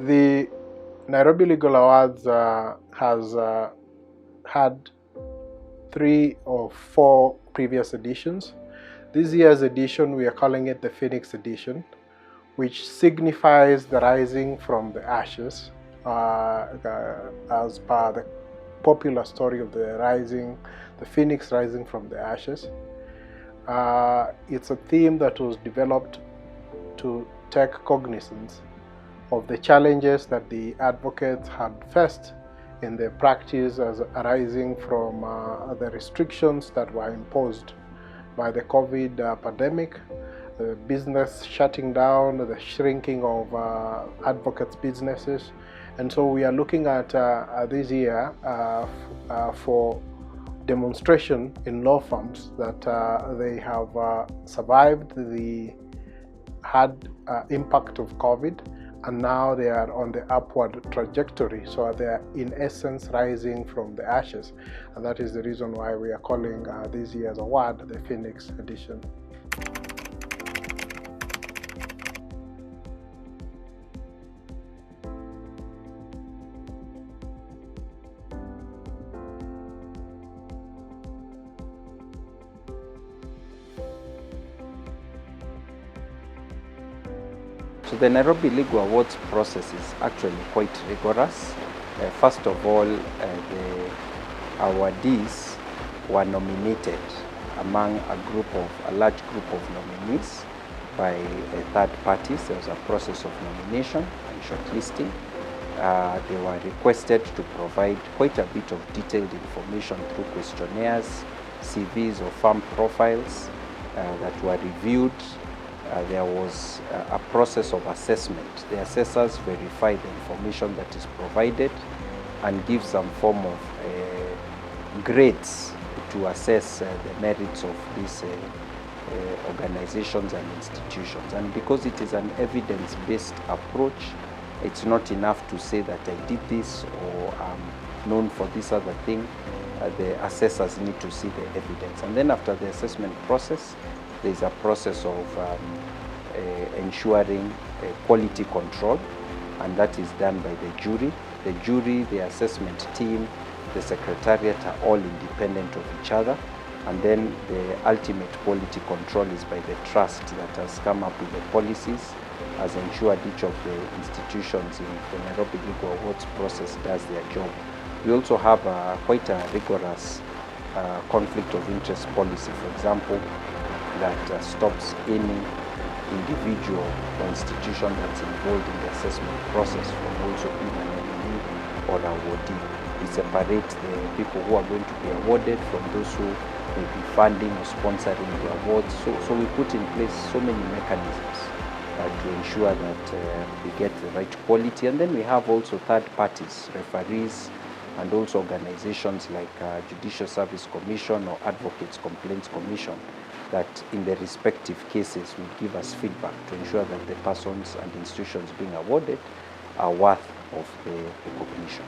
The Nairobi Legal Awards has had 3 or 4 previous editions. This year's edition, we are calling it the Phoenix edition, which signifies the rising from the ashes, as per the popular story of the phoenix rising from the ashes. It's a theme that was developed to take cognizance of the challenges that the advocates had faced in their practice as arising from the restrictions that were imposed by the COVID pandemic, the business shutting down, the shrinking of advocates' businesses. And so we are looking at this year for demonstration in law firms that they have survived the hard impact of COVID, and now they are on the upward trajectory. So they are in essence rising from the ashes, and that is the reason why we are calling this year's award the Phoenix Edition. So the Nairobi Legal Awards process is actually quite rigorous. First of all, the awardees were nominated among a large group of nominees by third parties. There was a process of nomination and shortlisting. They were requested to provide quite a bit of detailed information through questionnaires, CVs or firm profiles that were reviewed. There was a process of assessment. The assessors verify the information that is provided and give some form of grades to assess the merits of these organizations and institutions. And because it is an evidence-based approach, it's not enough to say that I did this or I'm known for this other thing. The assessors need to see the evidence. And then after the assessment process, there's a process of ensuring quality control, and that is done by the jury. The jury, the assessment team, the secretariat are all independent of each other, and then the ultimate quality control is by the trust that has come up with the policies, has ensured each of the institutions in the Nairobi Legal Awards process does their job. We also have quite a rigorous conflict of interest policy, for example, that stops any individual or institution that's involved in the assessment process from also being an nominee or awardee. We separate the people who are going to be awarded from those who may be funding or sponsoring the awards. So we put in place so many mechanisms to ensure that we get the right quality. And then we have also third parties, referees, and also organizations like Judicial Service Commission or Advocates Complaints Commission that in the respective cases will give us feedback to ensure that the persons and institutions being awarded are worth of the recognition.